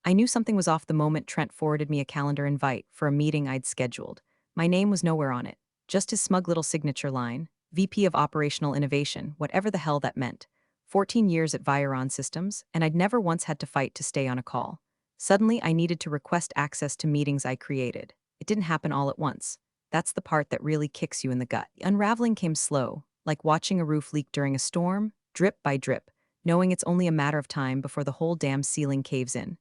I knew something was off the moment Trent forwarded me a calendar invite for a meeting I'd scheduled. My name was nowhere on it, just his smug little signature line, VP of Operational Innovation, whatever the hell that meant. 14 years at Vireon Systems, and I'd never once had to fight to stay on a call. Suddenly, I needed to request access to meetings I created. It didn't happen all at once. That's the part that really kicks you in the gut. The unraveling came slow, like watching a roof leak during a storm, drip by drip, knowing it's only a matter of time before the whole damn ceiling caves in.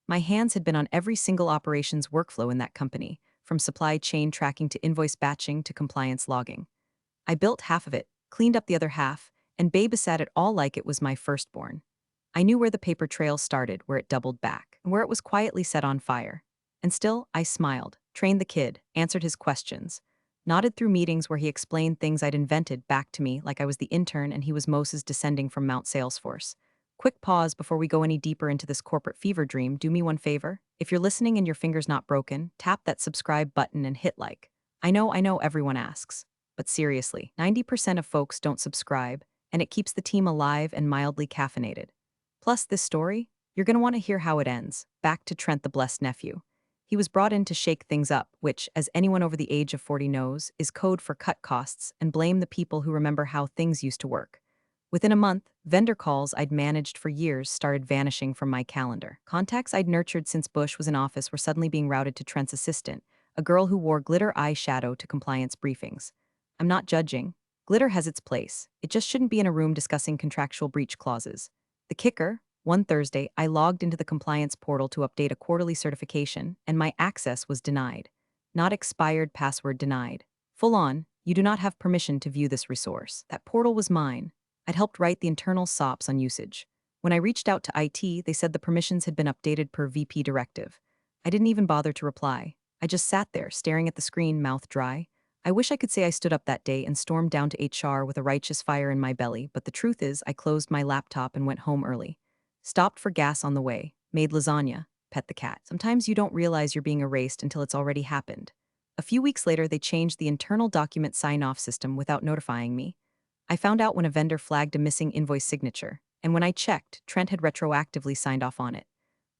My hands had been on every single operations workflow in that company, from supply chain tracking to invoice batching to compliance logging. I built half of it, cleaned up the other half, and babysat it all like it was my firstborn. I knew where the paper trail started, where it doubled back, and where it was quietly set on fire. And still, I smiled, trained the kid, answered his questions, nodded through meetings where he explained things I'd invented back to me like I was the intern and he was Moses descending from Mount Salesforce. Quick pause before we go any deeper into this corporate fever dream. Do me one favor. If you're listening and your finger's not broken, tap that subscribe button and hit like. I know everyone asks. But seriously, 90% of folks don't subscribe, and it keeps the team alive and mildly caffeinated. Plus, this story, you're going to want to hear how it ends. Back to Trent the Blessed Nephew. He was brought in to shake things up, which, as anyone over the age of 40 knows, is code for cut costs and blame the people who remember how things used to work. Within a month, vendor calls I'd managed for years started vanishing from my calendar. Contacts I'd nurtured since Bush was in office were suddenly being routed to Trent's assistant, a girl who wore glitter eyeshadow to compliance briefings. I'm not judging. Glitter has its place. It just shouldn't be in a room discussing contractual breach clauses. The kicker, one Thursday, I logged into the compliance portal to update a quarterly certification, and my access was denied. Not expired, password denied. Full on, you do not have permission to view this resource. That portal was mine. I'd helped write the internal SOPs on usage. When I reached out to IT, they said the permissions had been updated per VP directive. I didn't even bother to reply. I just sat there, staring at the screen, mouth dry. I wish I could say I stood up that day and stormed down to HR with a righteous fire in my belly, but the truth is I closed my laptop and went home early. Stopped for gas on the way, made lasagna, pet the cat. Sometimes you don't realize you're being erased until it's already happened. A few weeks later, they changed the internal document sign-off system without notifying me. I found out when a vendor flagged a missing invoice signature, and when I checked, Trent had retroactively signed off on it.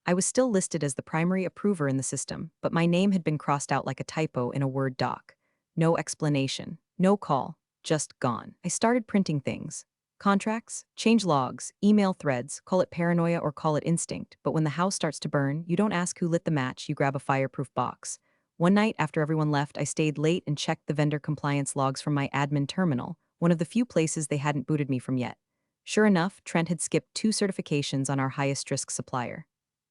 I was still listed as the primary approver in the system, but my name had been crossed out like a typo in a Word doc. No explanation, no call, just gone. I started printing things. Contracts, change logs, email threads, call it paranoia or call it instinct, but when the house starts to burn, you don't ask who lit the match, you grab a fireproof box. One night after everyone left, I stayed late and checked the vendor compliance logs from my admin terminal, one of the few places they hadn't booted me from yet. Sure enough, Trent had skipped 2 certifications on our highest risk supplier.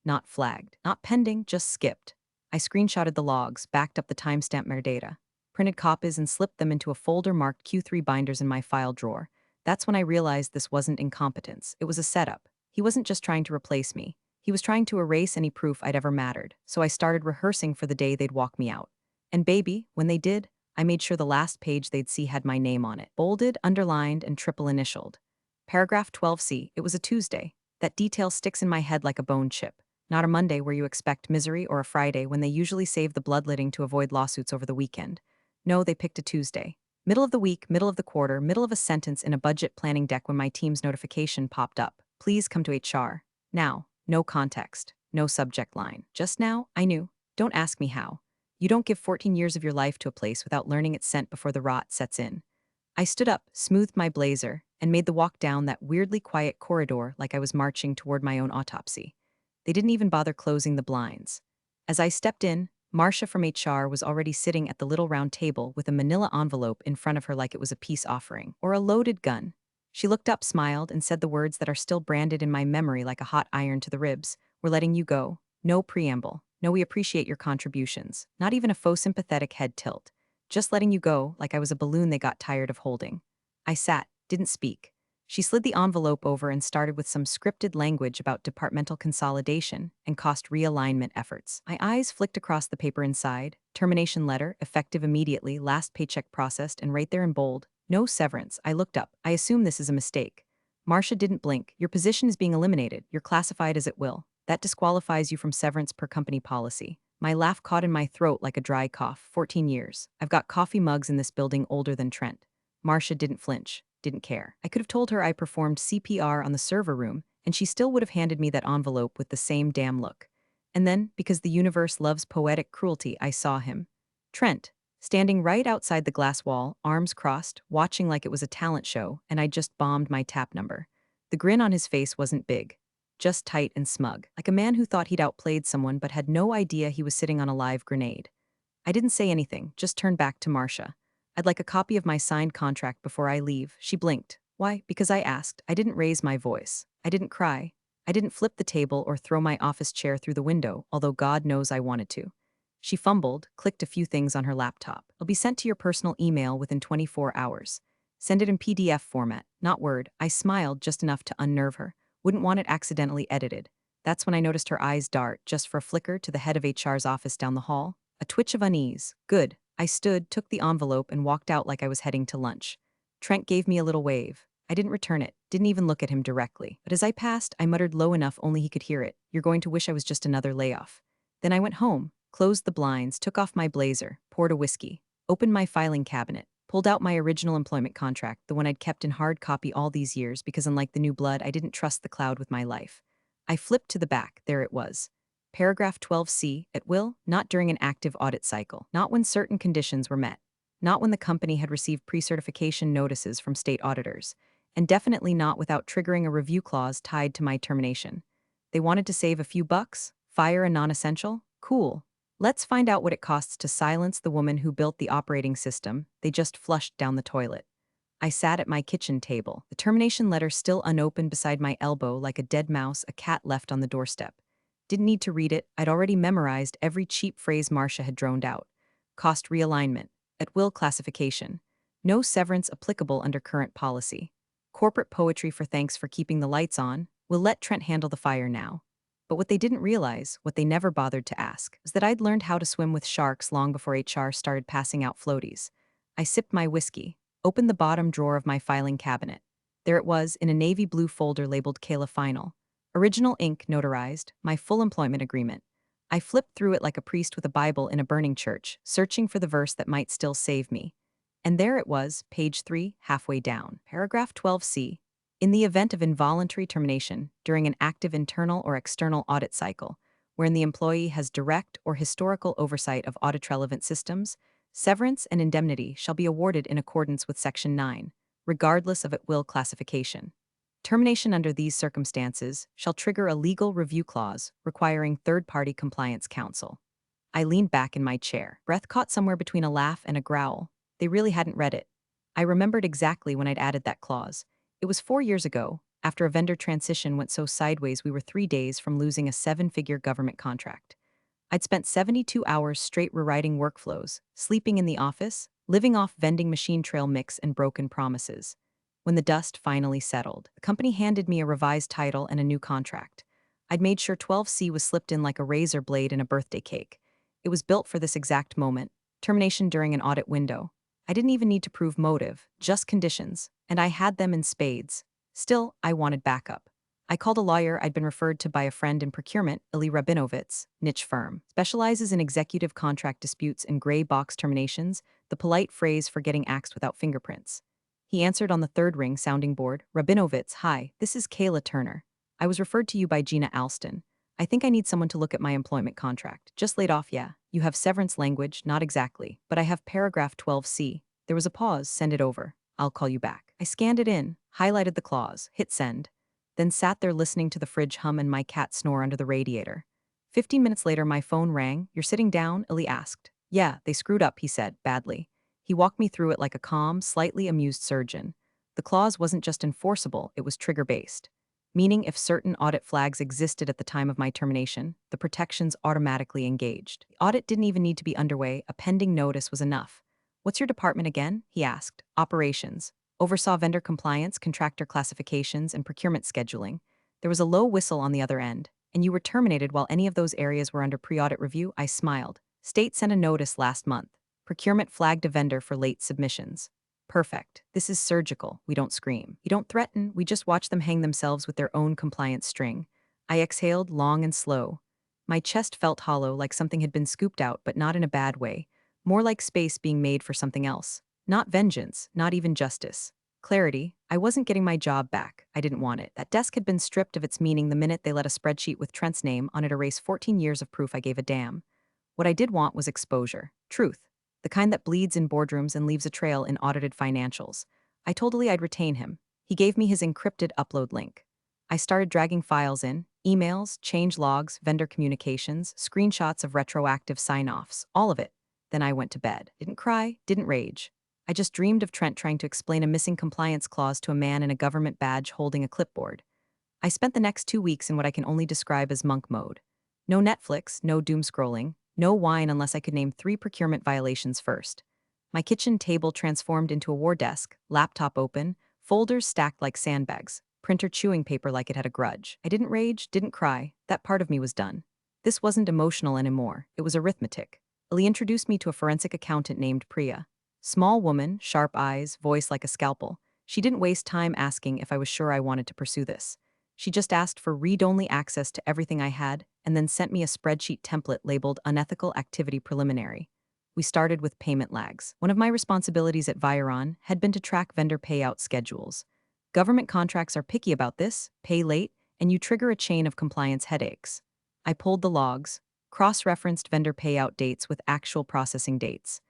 Not flagged, not pending, just skipped. I screenshotted the logs, backed up the timestamp metadata, printed copies and slipped them into a folder marked Q3 binders in my file drawer. That's when I realized this wasn't incompetence, it was a setup. He wasn't just trying to replace me. He was trying to erase any proof I'd ever mattered, so I started rehearsing for the day they'd walk me out. And baby, when they did, I made sure the last page they'd see had my name on it, bolded, underlined, and triple initialed. Paragraph 12C, it was a Tuesday. That detail sticks in my head like a bone chip. Not a Monday where you expect misery or a Friday when they usually save the bloodletting to avoid lawsuits over the weekend. No, they picked a Tuesday. Middle of the week, middle of the quarter, middle of a sentence in a budget planning deck when my team's notification popped up. Please come to HR. Now, no context, no subject line. Just now, I knew. Don't ask me how. You don't give 14 years of your life to a place without learning its scent before the rot sets in. I stood up, smoothed my blazer, and made the walk down that weirdly quiet corridor like I was marching toward my own autopsy. They didn't even bother closing the blinds. As I stepped in, Marcia from HR was already sitting at the little round table with a manila envelope in front of her like it was a peace offering, or a loaded gun. She looked up, smiled, and said the words that are still branded in my memory like a hot iron to the ribs. We're letting you go. No preamble. No, we appreciate your contributions. Not even a faux sympathetic head tilt. Just letting you go like I was a balloon they got tired of holding. I sat, didn't speak. She slid the envelope over and started with some scripted language about departmental consolidation and cost realignment efforts. My eyes flicked across the paper inside. Termination letter, effective immediately, last paycheck processed, and right there in bold, no severance. I looked up. I assume this is a mistake. Marcia didn't blink. Your position is being eliminated. You're classified as at will. That disqualifies you from severance per company policy. My laugh caught in my throat like a dry cough. 14 years. I've got coffee mugs in this building older than Trent. Marcia didn't flinch. Didn't care. I could have told her I performed CPR on the server room, and she still would have handed me that envelope with the same damn look. And then, because the universe loves poetic cruelty, I saw him. Trent, standing right outside the glass wall, arms crossed, watching like it was a talent show, and I just bombed my tap number. The grin on his face wasn't big, just tight and smug, like a man who thought he'd outplayed someone but had no idea he was sitting on a live grenade. I didn't say anything, just turned back to Marcia. I'd like a copy of my signed contract before I leave. She blinked. Why? Because I asked. I didn't raise my voice. I didn't cry. I didn't flip the table or throw my office chair through the window, although God knows I wanted to. She fumbled, clicked a few things on her laptop. It'll be sent to your personal email within 24 hours. Send it in PDF format, not Word. I smiled just enough to unnerve her. Wouldn't want it accidentally edited. That's when I noticed her eyes dart, just for a flicker, to the head of HR's office down the hall. A twitch of unease. Good. I stood, took the envelope, and walked out like I was heading to lunch. Trent gave me a little wave. I didn't return it, didn't even look at him directly. But as I passed, I muttered low enough only he could hear it. You're going to wish I was just another layoff. Then I went home, closed the blinds, took off my blazer, poured a whiskey, opened my filing cabinet, pulled out my original employment contract, the one I'd kept in hard copy all these years because unlike the new blood, I didn't trust the cloud with my life. I flipped to the back. There it was. Paragraph 12C, at will, not during an active audit cycle, not when certain conditions were met, not when the company had received pre-certification notices from state auditors, and definitely not without triggering a review clause tied to my termination. They wanted to save a few bucks? Fire a non-essential? Cool. Let's find out what it costs to silence the woman who built the operating system they just flushed down the toilet. I sat at my kitchen table, the termination letter still unopened beside my elbow like a dead mouse a cat left on the doorstep. Didn't need to read it, I'd already memorized every cheap phrase Marcia had droned out. Cost realignment, at will classification, no severance applicable under current policy. Corporate poetry for thanks for keeping the lights on, we'll let Trent handle the fire now. But what they didn't realize, what they never bothered to ask, was that I'd learned how to swim with sharks long before HR started passing out floaties. I sipped my whiskey, opened the bottom drawer of my filing cabinet. There it was, in a navy blue folder labeled Kayla Final. Original ink notarized, my full employment agreement. I flipped through it like a priest with a Bible in a burning church, searching for the verse that might still save me. And there it was, page 3, halfway down. Paragraph 12C. In the event of involuntary termination during an active internal or external audit cycle, wherein the employee has direct or historical oversight of audit-relevant systems, severance and indemnity shall be awarded in accordance with Section 9, regardless of at-will classification. Termination under these circumstances shall trigger a legal review clause requiring third-party compliance counsel. I leaned back in my chair, breath caught somewhere between a laugh and a growl. They really hadn't read it. I remembered exactly when I'd added that clause. It was 4 years ago, after a vendor transition went so sideways we were 3 days from losing a 7-figure government contract. I'd spent 72 hours straight rewriting workflows, sleeping in the office, living off vending machine trail mix and broken promises. When the dust finally settled, the company handed me a revised title and a new contract. I'd made sure 12C was slipped in like a razor blade in a birthday cake. It was built for this exact moment, termination during an audit window. I didn't even need to prove motive, just conditions, and I had them in spades. Still, I wanted backup. I called a lawyer I'd been referred to by a friend in procurement, Ilya Rabinovitz, niche firm, specializes in executive contract disputes and gray box terminations, the polite phrase for getting axed without fingerprints. He answered on the third ring sounding board. Rabinovitz, hi, this is Kayla Turner. I was referred to you by Gina Alston. I think I need someone to look at my employment contract. Just laid off, yeah. You have severance language, not exactly, but I have paragraph 12C. There was a pause, send it over. I'll call you back. I scanned it in, highlighted the clause, hit send, then sat there listening to the fridge hum and my cat snore under the radiator. 15 minutes later, my phone rang. You're sitting down? Illy asked. Yeah, they screwed up, he said, badly. He walked me through it like a calm, slightly amused surgeon. The clause wasn't just enforceable, it was trigger-based. Meaning if certain audit flags existed at the time of my termination, the protections automatically engaged. The audit didn't even need to be underway, a pending notice was enough. What's your department again? He asked. Operations. Oversaw vendor compliance, contractor classifications, and procurement scheduling. There was a low whistle on the other end. And you were terminated while any of those areas were under pre-audit review? I smiled. State sent a notice last month. Procurement flagged a vendor for late submissions. Perfect. This is surgical. We don't scream. We don't threaten. We just watch them hang themselves with their own compliance string. I exhaled long and slow. My chest felt hollow, like something had been scooped out, but not in a bad way. More like space being made for something else. Not vengeance, not even justice. Clarity, I wasn't getting my job back. I didn't want it. That desk had been stripped of its meaning the minute they let a spreadsheet with Trent's name on it erase 14 years of proof I gave a damn. What I did want was exposure. Truth. The kind that bleeds in boardrooms and leaves a trail in audited financials. I told Lee I'd retain him. He gave me his encrypted upload link. I started dragging files in, emails, change logs, vendor communications, screenshots of retroactive sign-offs, all of it. Then I went to bed. Didn't cry, didn't rage. I just dreamed of Trent trying to explain a missing compliance clause to a man in a government badge holding a clipboard. I spent the next 2 weeks in what I can only describe as monk mode. No Netflix, no doom scrolling, no wine unless I could name 3 procurement violations first. My kitchen table transformed into a war desk, laptop open, folders stacked like sandbags, printer chewing paper like it had a grudge. I didn't rage, didn't cry. That part of me was done. This wasn't emotional anymore. It was arithmetic. Ali introduced me to a forensic accountant named Priya. Small woman, sharp eyes, voice like a scalpel. She didn't waste time asking if I was sure I wanted to pursue this. She just asked for read-only access to everything I had and then sent me a spreadsheet template labeled Unethical Activity Preliminary. We started with payment lags. One of my responsibilities at Vireon had been to track vendor payout schedules. Government contracts are picky about this, pay late, and you trigger a chain of compliance headaches. I pulled the logs, cross-referenced vendor payout dates with actual processing dates.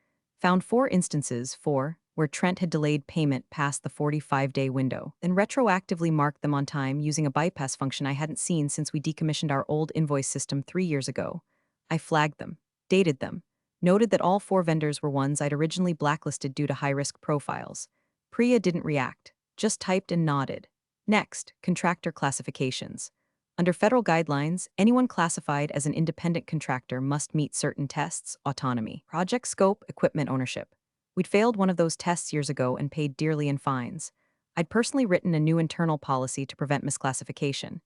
Found 4 instances, where Trent had delayed payment past the 45-day window, then retroactively marked them on time using a bypass function I hadn't seen since we decommissioned our old invoice system 3 years ago. I flagged them, dated them, noted that all 4 vendors were ones I'd originally blacklisted due to high-risk profiles. Priya didn't react, just typed and nodded. Next, contractor classifications. Under federal guidelines, anyone classified as an independent contractor must meet certain tests: autonomy, project scope, equipment ownership. We'd failed one of those tests years ago and paid dearly in fines. I'd personally written a new internal policy to prevent misclassification.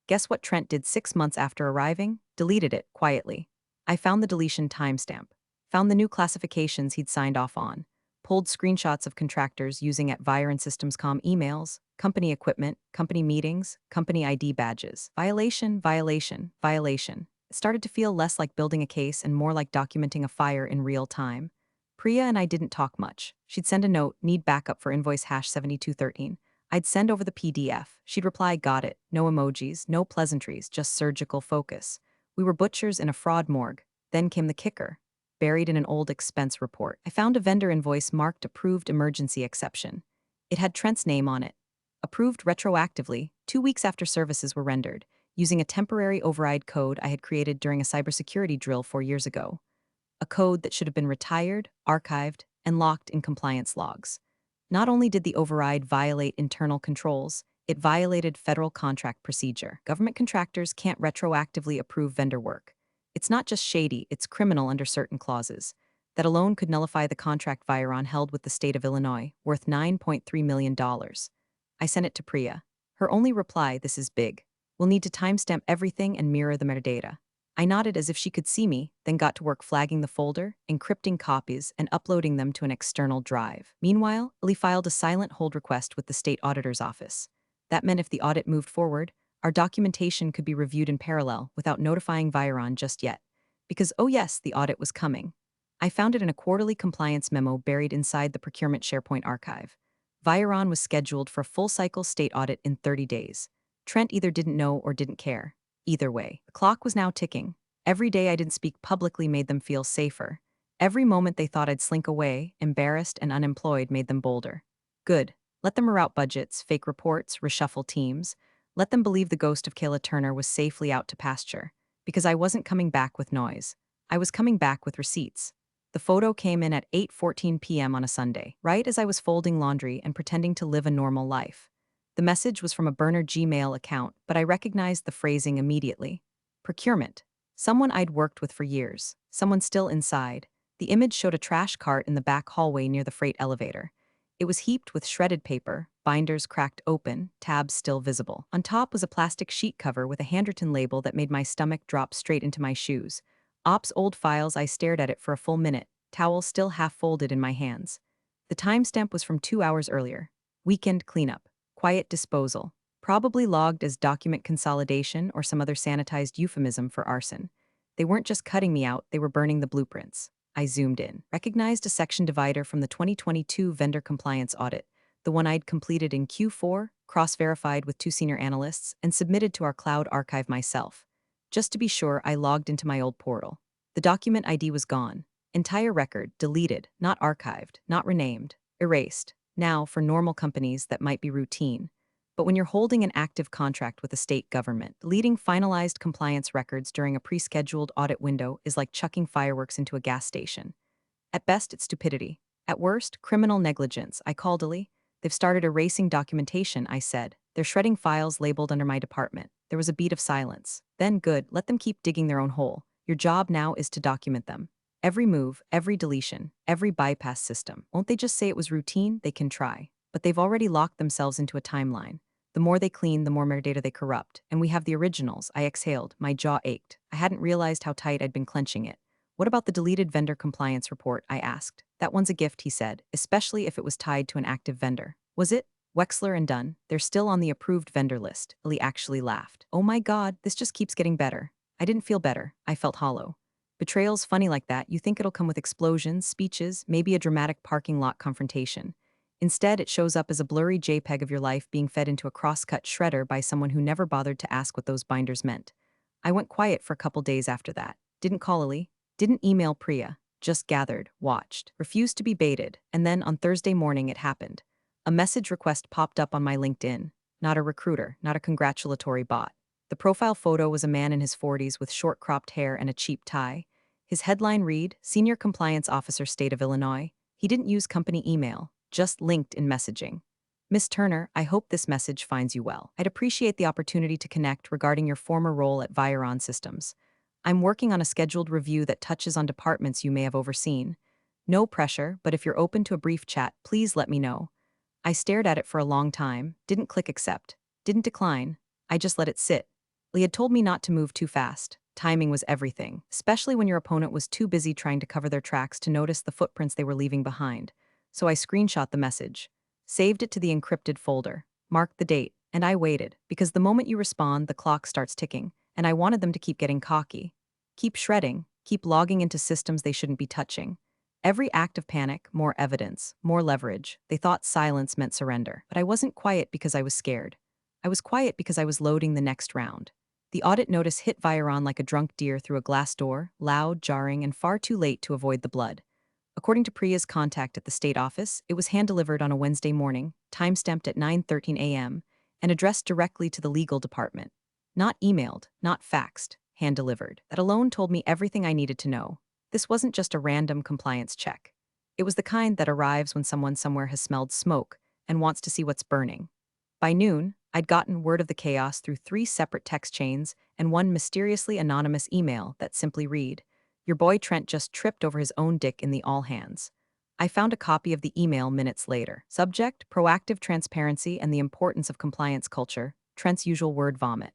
Guess what Trent did 6 months after arriving? Deleted it, quietly. I found the deletion timestamp. Found the new classifications he'd signed off on. Pulled screenshots of contractors using at Vireon Systems emails, company equipment, company meetings, company ID badges. Violation, violation, violation. It started to feel less like building a case and more like documenting a fire in real time. Priya and I didn't talk much. She'd send a note, need backup for invoice #7213. I'd send over the PDF. She'd reply, got it. No emojis, no pleasantries, just surgical focus. We were butchers in a fraud morgue. Then came the kicker. Buried in an old expense report, I found a vendor invoice marked approved emergency exception. It had Trent's name on it. Approved retroactively, 2 weeks after services were rendered, using a temporary override code I had created during a cybersecurity drill 4 years ago. A code that should have been retired, archived, and locked in compliance logs. Not only did the override violate internal controls, it violated federal contract procedure. Government contractors can't retroactively approve vendor work. It's not just shady, it's criminal under certain clauses. That alone could nullify the contract Vireon held with the state of Illinois, worth $9.3 million. I sent it to Priya. Her only reply, this is big. We'll need to timestamp everything and mirror the metadata. I nodded as if she could see me, then got to work flagging the folder, encrypting copies, and uploading them to an external drive. Meanwhile, Lee filed a silent hold request with the state auditor's office. That meant if the audit moved forward, our documentation could be reviewed in parallel without notifying Vireon just yet. Because, oh yes, the audit was coming. I found it in a quarterly compliance memo buried inside the procurement SharePoint archive. Vireon was scheduled for a full-cycle state audit in 30 days. Trent either didn't know or didn't care. Either way, the clock was now ticking. Every day I didn't speak publicly made them feel safer. Every moment they thought I'd slink away, embarrassed and unemployed, made them bolder. Good. Let them reroute budgets, fake reports, reshuffle teams. Let them believe the ghost of Kayla Turner was safely out to pasture. Because I wasn't coming back with noise. I was coming back with receipts. The photo came in at 8:14 p.m. on a Sunday, right as I was folding laundry and pretending to live a normal life. The message was from a burner Gmail account, but I recognized the phrasing immediately. Procurement. Someone I'd worked with for years. Someone still inside. The image showed a trash cart in the back hallway near the freight elevator. It was heaped with shredded paper, binders cracked open, tabs still visible. On top was a plastic sheet cover with a handwritten label that made my stomach drop straight into my shoes. Ops old files. I stared at it for a full minute, towel still half folded in my hands. The timestamp was from 2 hours earlier. Weekend cleanup. Quiet disposal, probably logged as document consolidation or some other sanitized euphemism for arson. They weren't just cutting me out, they were burning the blueprints. I zoomed in, recognized a section divider from the 2022 vendor compliance audit, the one I'd completed in Q4, cross-verified with 2 senior analysts, and submitted to our cloud archive myself. Just to be sure, I logged into my old portal. The document ID was gone. Entire record deleted, not archived, not renamed, erased. Now, for normal companies, that might be routine. But when you're holding an active contract with a state government, deleting finalized compliance records during a pre-scheduled audit window is like chucking fireworks into a gas station. At best, it's stupidity. At worst, criminal negligence, I called Lee. They've started erasing documentation, I said. They're shredding files labeled under my department. There was a beat of silence. Then good, let them keep digging their own hole. Your job now is to document them. Every move, every deletion, every bypass system. Won't they just say it was routine? They can try. But they've already locked themselves into a timeline. The more they clean, the more metadata they corrupt. And we have the originals. I exhaled. My jaw ached. I hadn't realized how tight I'd been clenching it. What about the deleted vendor compliance report? I asked. That one's a gift, he said, especially if it was tied to an active vendor. Was it? Wexler and Dunn, they're still on the approved vendor list. Lee actually laughed. Oh my god, this just keeps getting better. I didn't feel better. I felt hollow. Betrayal's funny like that. You think it'll come with explosions, speeches, maybe a dramatic parking lot confrontation. Instead, it shows up as a blurry JPEG of your life being fed into a cross-cut shredder by someone who never bothered to ask what those binders meant. I went quiet for a couple days after that. Didn't call Lee. Didn't email Priya. Just gathered, watched, refused to be baited, and then on Thursday morning it happened. A message request popped up on my LinkedIn. Not a recruiter, not a congratulatory bot. The profile photo was a man in his 40s with short cropped hair and a cheap tie. His headline read, Senior Compliance Officer, State of Illinois. He didn't use company email, just LinkedIn messaging. Miss Turner, I hope this message finds you well. I'd appreciate the opportunity to connect regarding your former role at Vireon Systems. I'm working on a scheduled review that touches on departments you may have overseen. No pressure, but if you're open to a brief chat, please let me know. I stared at it for a long time, didn't click accept, didn't decline. I just let it sit. Lee had told me not to move too fast. Timing was everything, especially when your opponent was too busy trying to cover their tracks to notice the footprints they were leaving behind. So I screenshot the message, saved it to the encrypted folder, marked the date, and I waited, because the moment you respond, the clock starts ticking, and I wanted them to keep getting cocky. Keep shredding, keep logging into systems they shouldn't be touching. Every act of panic, more evidence, more leverage. They thought silence meant surrender. But I wasn't quiet because I was scared. I was quiet because I was loading the next round. The audit notice hit Vireon like a drunk deer through a glass door, loud, jarring, and far too late to avoid the blood. According to Priya's contact at the state office, it was hand-delivered on a Wednesday morning, time-stamped at 9:13 a.m., and addressed directly to the legal department. Not emailed, not faxed, hand-delivered. That alone told me everything I needed to know. This wasn't just a random compliance check. It was the kind that arrives when someone somewhere has smelled smoke and wants to see what's burning. By noon, I'd gotten word of the chaos through 3 separate text chains and one mysteriously anonymous email that simply read, Your boy Trent just tripped over his own dick in the all hands. I found a copy of the email minutes later. Subject, proactive transparency and the importance of compliance culture, Trent's usual word vomit.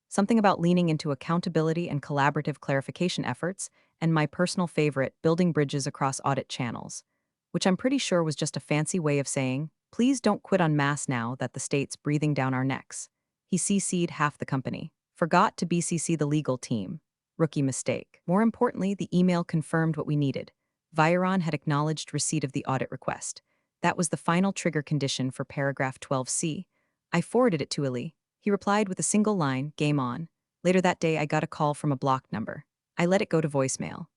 Something about leaning into accountability and collaborative clarification efforts, and my personal favorite, building bridges across audit channels, which I'm pretty sure was just a fancy way of saying, please don't quit en masse now that the state's breathing down our necks. He CC'd half the company. Forgot to BCC the legal team. Rookie mistake. More importantly, the email confirmed what we needed. Vireon had acknowledged receipt of the audit request. That was the final trigger condition for paragraph 12C. I forwarded it to Lee. He replied with a single line, game on. Later that day, I got a call from a blocked number. I let it go to voicemail.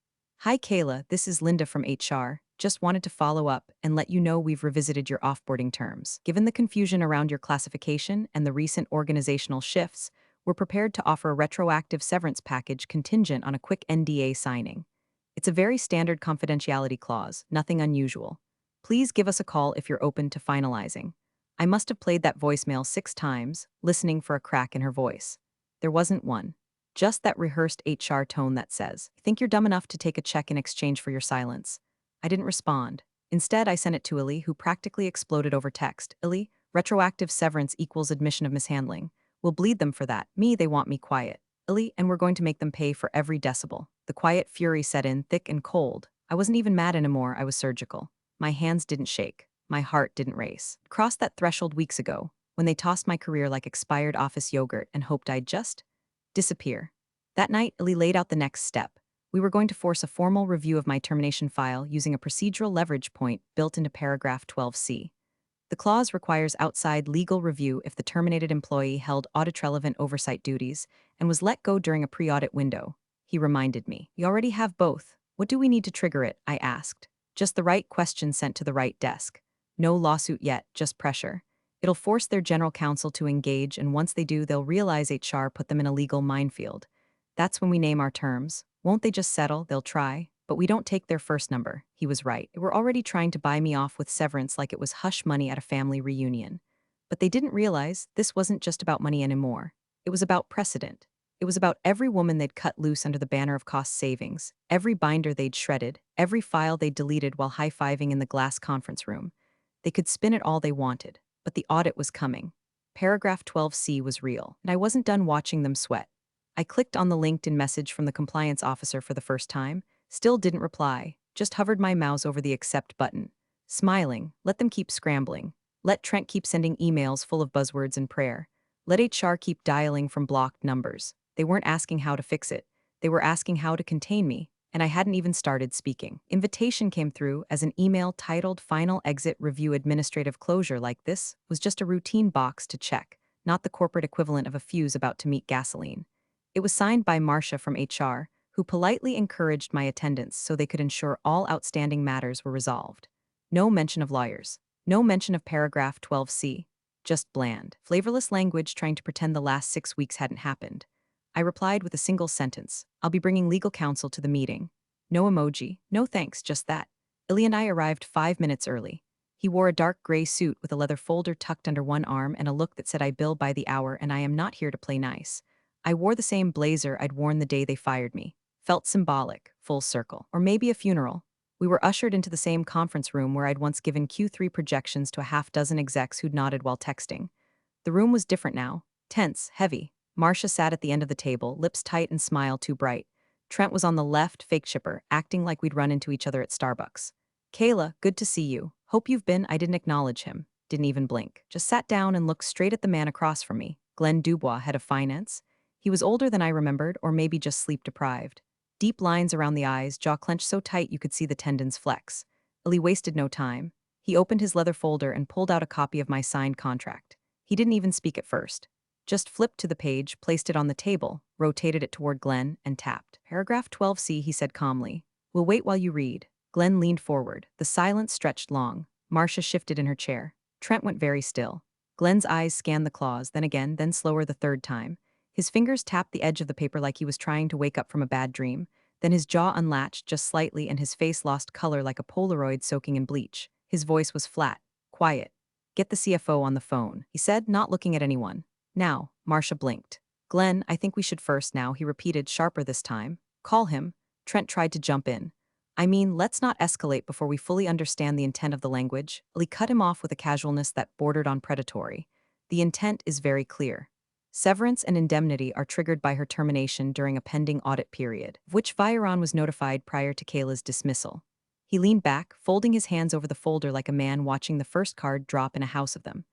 Hi Kayla, this is Linda from HR. Just wanted to follow up and let you know we've revisited your offboarding terms. Given the confusion around your classification and the recent organizational shifts, we're prepared to offer a retroactive severance package contingent on a quick NDA signing. It's a very standard confidentiality clause, nothing unusual. Please give us a call if you're open to finalizing. I must have played that voicemail 6 times, listening for a crack in her voice. There wasn't one. Just that rehearsed HR tone that says, think you're dumb enough to take a check in exchange for your silence. I didn't respond. Instead, I sent it to Illy, who practically exploded over text. Illy, retroactive severance equals admission of mishandling. We'll bleed them for that. Me, they want me quiet. Illy, and we're going to make them pay for every decibel. The quiet fury set in, thick and cold. I wasn't even mad anymore, I was surgical. My hands didn't shake. My heart didn't race. Crossed that threshold weeks ago, when they tossed my career like expired office yogurt and hoped I'd just disappear. That night, Illy laid out the next step. We were going to force a formal review of my termination file using a procedural leverage point built into paragraph 12C. The clause requires outside legal review if the terminated employee held audit-relevant oversight duties and was let go during a pre-audit window. He reminded me. We already have both. What do we need to trigger it? I asked. Just the right question sent to the right desk. No lawsuit yet, just pressure. It'll force their general counsel to engage, and once they do, they'll realize HR put them in a legal minefield. That's when we name our terms. Won't they just settle? They'll try. But we don't take their first number. He was right. They were already trying to buy me off with severance like it was hush money at a family reunion. But they didn't realize this wasn't just about money anymore. It was about precedent. It was about every woman they'd cut loose under the banner of cost savings, every binder they'd shredded, every file they'd deleted while high-fiving in the glass conference room. They could spin it all they wanted, but the audit was coming. Paragraph 12C was real, and I wasn't done watching them sweat. I clicked on the LinkedIn message from the compliance officer for the first time, still didn't reply, just hovered my mouse over the accept button. Smiling, let them keep scrambling. Let Trent keep sending emails full of buzzwords and prayer. Let HR keep dialing from blocked numbers. They weren't asking how to fix it. They were asking how to contain me, and I hadn't even started speaking. Invitation came through as an email titled Final Exit Review Administrative Closure. Like this was just a routine box to check, not the corporate equivalent of a fuse about to meet gasoline. It was signed by Marcia from HR, who politely encouraged my attendance so they could ensure all outstanding matters were resolved. No mention of lawyers. No mention of paragraph 12C. Just bland, flavorless language trying to pretend the last 6 weeks hadn't happened. I replied with a single sentence. I'll be bringing legal counsel to the meeting. No emoji, no thanks, just that. Illy and I arrived 5 minutes early. He wore a dark gray suit with a leather folder tucked under one arm and a look that said I bill by the hour and I am not here to play nice. I wore the same blazer I'd worn the day they fired me. Felt symbolic, full circle. Or maybe a funeral. We were ushered into the same conference room where I'd once given Q3 projections to a half-dozen execs who'd nodded while texting. The room was different now. Tense, heavy. Marcia sat at the end of the table, lips tight and smile too bright. Trent was on the left, fake shipper, acting like we'd run into each other at Starbucks. Kayla, good to see you. Hope you've been. I didn't acknowledge him. Didn't even blink. Just sat down and looked straight at the man across from me, Glenn Dubois, head of finance. He was older than I remembered, or maybe just sleep-deprived. Deep lines around the eyes, jaw clenched so tight you could see the tendons flex. Illy wasted no time. He opened his leather folder and pulled out a copy of my signed contract. He didn't even speak at first. Just flipped to the page, placed it on the table, rotated it toward Glenn, and tapped. Paragraph 12C, he said calmly. We'll wait while you read. Glenn leaned forward. The silence stretched long. Marcia shifted in her chair. Trent went very still. Glenn's eyes scanned the clause, then again, then slower the third time. His fingers tapped the edge of the paper like he was trying to wake up from a bad dream. Then his jaw unlatched just slightly and his face lost color like a Polaroid soaking in bleach. His voice was flat, quiet. Get the CFO on the phone, he said, not looking at anyone. Now, Marcia blinked. Glenn, I think we should first now, he repeated, sharper this time. Call him. Trent tried to jump in. I mean, let's not escalate before we fully understand the intent of the language. Lee cut him off with a casualness that bordered on predatory. The intent is very clear. Severance and indemnity are triggered by her termination during a pending audit period, of which Vireon was notified prior to Kayla's dismissal. He leaned back, folding his hands over the folder like a man watching the first card drop in a house of them.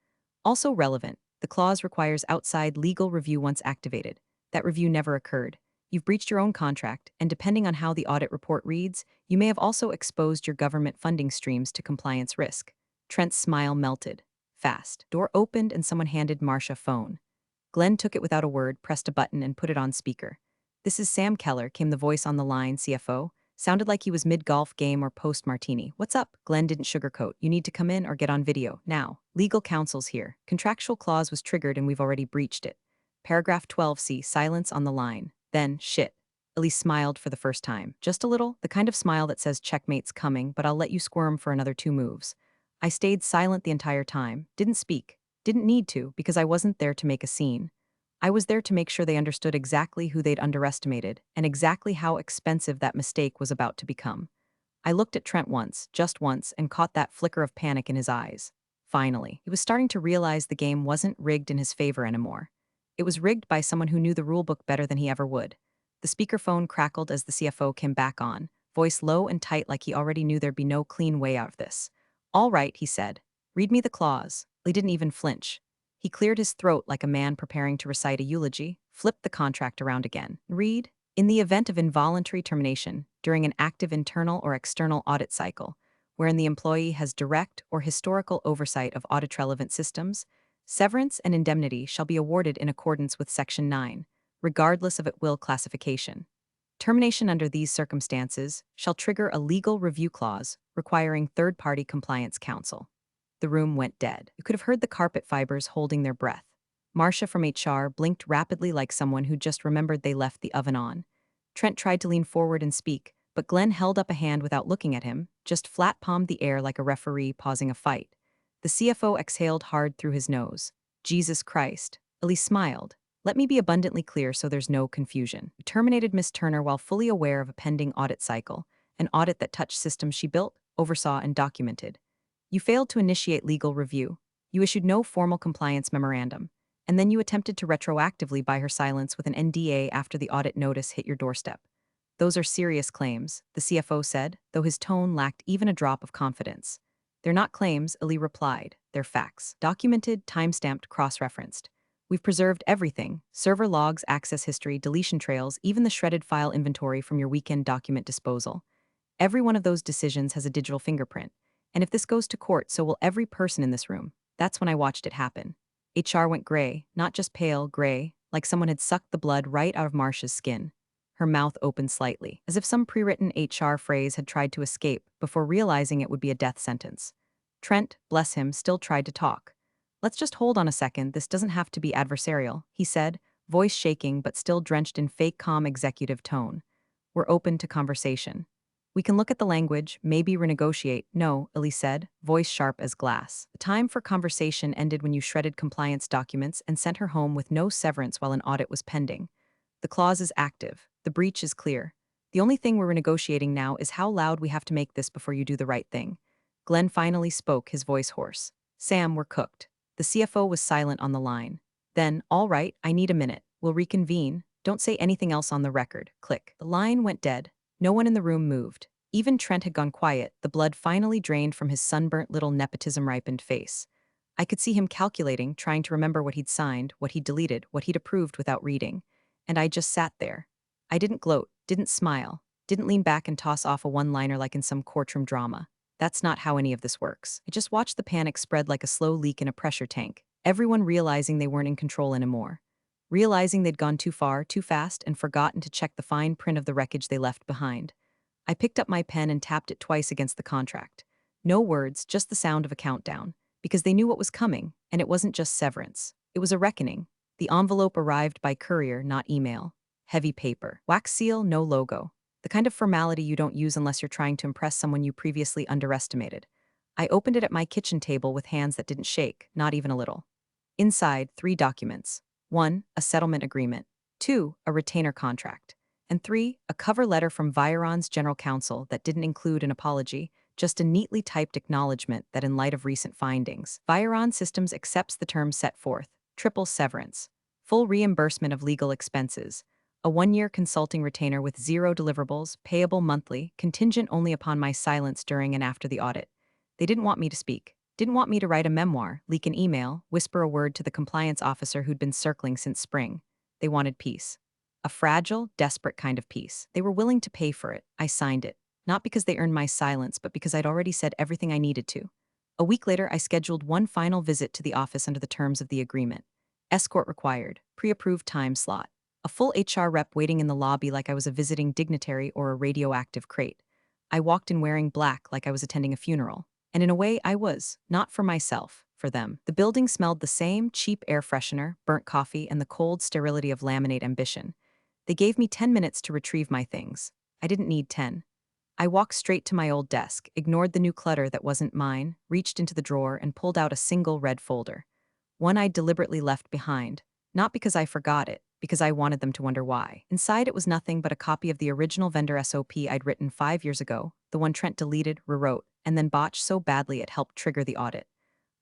Also relevant, the clause requires outside legal review once activated. That review never occurred. You've breached your own contract, and depending on how the audit report reads, you may have also exposed your government funding streams to compliance risk. Trent's smile melted. Fast. Door opened and someone handed Marcia phone. Glenn took it without a word, pressed a button, and put it on speaker. This is Sam Keller, came the voice on the line, CFO. Sounded like he was mid-golf game or post-martini. What's up? Glenn didn't sugarcoat. You need to come in or get on video. Now. Legal counsel's here. Contractual clause was triggered and we've already breached it. Paragraph 12C, silence on the line. Then, shit. Elise smiled for the first time. Just a little, the kind of smile that says checkmate's coming, but I'll let you squirm for another 2 moves. I stayed silent the entire time. Didn't speak. Didn't need to, because I wasn't there to make a scene. I was there to make sure they understood exactly who they'd underestimated and exactly how expensive that mistake was about to become. I looked at Trent once, just once, and caught that flicker of panic in his eyes. Finally, he was starting to realize the game wasn't rigged in his favor anymore. It was rigged by someone who knew the rulebook better than he ever would. The speakerphone crackled as the CFO came back on, voice low and tight like he already knew there'd be no clean way out of this. All right, he said. Read me the clause. He didn't even flinch. He cleared his throat like a man preparing to recite a eulogy, flipped the contract around again. Read, in the event of involuntary termination during an active internal or external audit cycle, wherein the employee has direct or historical oversight of audit-relevant systems, severance and indemnity shall be awarded in accordance with Section 9, regardless of at-will classification. Termination under these circumstances shall trigger a legal review clause requiring third-party compliance counsel. The room went dead. You could have heard the carpet fibers holding their breath. Marcia from HR blinked rapidly like someone who just remembered they left the oven on. Trent tried to lean forward and speak, but Glenn held up a hand without looking at him, just flat-palmed the air like a referee pausing a fight. The CFO exhaled hard through his nose. Jesus Christ. Elise smiled. Let me be abundantly clear so there's no confusion. You terminated Miss Turner while fully aware of a pending audit cycle, an audit that touched systems she built, oversaw, and documented. You failed to initiate legal review. You issued no formal compliance memorandum. And then you attempted to retroactively buy her silence with an NDA after the audit notice hit your doorstep. Those are serious claims, the CFO said, though his tone lacked even a drop of confidence. They're not claims, Ali replied. They're facts. Documented, time-stamped, cross-referenced. We've preserved everything: server logs, access history, deletion trails, even the shredded file inventory from your weekend document disposal. Every one of those decisions has a digital fingerprint. And if this goes to court, so will every person in this room. That's when I watched it happen. HR went gray, not just pale, gray, like someone had sucked the blood right out of Marcia's skin. Her mouth opened slightly, as if some pre-written HR phrase had tried to escape before realizing it would be a death sentence. Trent, bless him, still tried to talk. Let's just hold on a second, this doesn't have to be adversarial, he said, voice shaking but still drenched in fake calm executive tone. We're open to conversation. We can look at the language, maybe renegotiate. No, Elise said, voice sharp as glass. The time for conversation ended when you shredded compliance documents and sent her home with no severance while an audit was pending. The clause is active. The breach is clear. The only thing we're renegotiating now is how loud we have to make this before you do the right thing. Glenn finally spoke, his voice hoarse. Sam, we're cooked. The CFO was silent on the line. Then, all right, I need a minute. We'll reconvene. Don't say anything else on the record. Click. The line went dead. No one in the room moved. Even Trent had gone quiet, the blood finally drained from his sunburnt little nepotism-ripened face. I could see him calculating, trying to remember what he'd signed, what he'd deleted, what he'd approved without reading. And I just sat there. I didn't gloat, didn't smile, didn't lean back and toss off a one-liner like in some courtroom drama. That's not how any of this works. I just watched the panic spread like a slow leak in a pressure tank, everyone realizing they weren't in control anymore. Realizing they'd gone too far, too fast, and forgotten to check the fine print of the wreckage they left behind. I picked up my pen and tapped it twice against the contract. No words, just the sound of a countdown, because they knew what was coming, and it wasn't just severance. It was a reckoning. The envelope arrived by courier, not email. Heavy paper. Wax seal, no logo. The kind of formality you don't use unless you're trying to impress someone you previously underestimated. I opened it at my kitchen table with hands that didn't shake, not even a little. Inside, 3 documents. 1, a settlement agreement. 2, a retainer contract. And 3, a cover letter from Vireon's general counsel that didn't include an apology, just a neatly typed acknowledgement that in light of recent findings, Vireon Systems accepts the terms set forth: triple severance, full reimbursement of legal expenses, a 1-year consulting retainer with 0 deliverables, payable monthly, contingent only upon my silence during and after the audit. They didn't want me to speak. Didn't want me to write a memoir, leak an email, whisper a word to the compliance officer who'd been circling since spring. They wanted peace. A fragile, desperate kind of peace. They were willing to pay for it. I signed it. Not because they earned my silence, but because I'd already said everything I needed to. A week later, I scheduled one final visit to the office under the terms of the agreement. Escort required. Pre-approved time slot. A full HR rep waiting in the lobby like I was a visiting dignitary or a radioactive crate. I walked in wearing black like I was attending a funeral. And in a way, I was. Not for myself, for them. The building smelled the same: cheap air freshener, burnt coffee, and the cold sterility of laminate ambition. They gave me 10 minutes to retrieve my things. I didn't need 10. I walked straight to my old desk, ignored the new clutter that wasn't mine, reached into the drawer and pulled out a single red folder. One I'd deliberately left behind. Not because I forgot it, because I wanted them to wonder why. Inside it was nothing but a copy of the original vendor SOP I'd written 5 years ago, the one Trent deleted, rewrote, and then botched so badly it helped trigger the audit.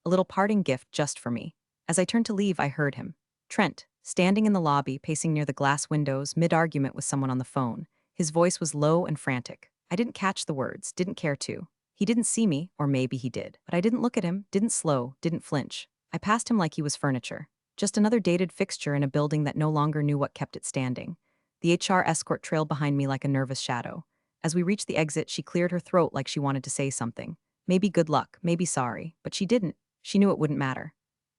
A little parting gift just for me. As I turned to leave, I heard him. Trent, standing in the lobby, pacing near the glass windows, mid-argument with someone on the phone. His voice was low and frantic. I didn't catch the words, didn't care to. He didn't see me, or maybe he did. But I didn't look at him, didn't slow, didn't flinch. I passed him like he was furniture. Just another dated fixture in a building that no longer knew what kept it standing. The HR escort trailed behind me like a nervous shadow. As we reached the exit, she cleared her throat like she wanted to say something. Maybe good luck, maybe sorry, but she didn't. She knew it wouldn't matter.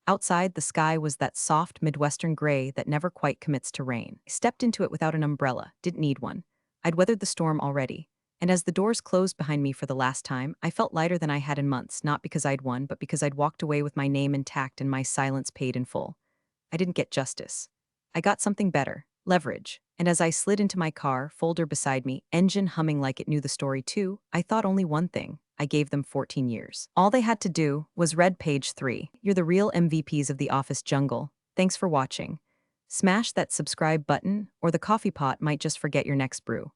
Outside, the sky was that soft Midwestern gray that never quite commits to rain. I stepped into it without an umbrella, didn't need one. I'd weathered the storm already. And as the doors closed behind me for the last time, I felt lighter than I had in months, not because I'd won, but because I'd walked away with my name intact and my silence paid in full. I didn't get justice. I got something better, leverage. And as I slid into my car, folder beside me, engine humming like it knew the story too, I thought only one thing. I gave them 14 years. All they had to do was read page 3. You're the real MVPs of the office jungle. Thanks for watching. Smash that subscribe button, or the coffee pot might just forget your next brew.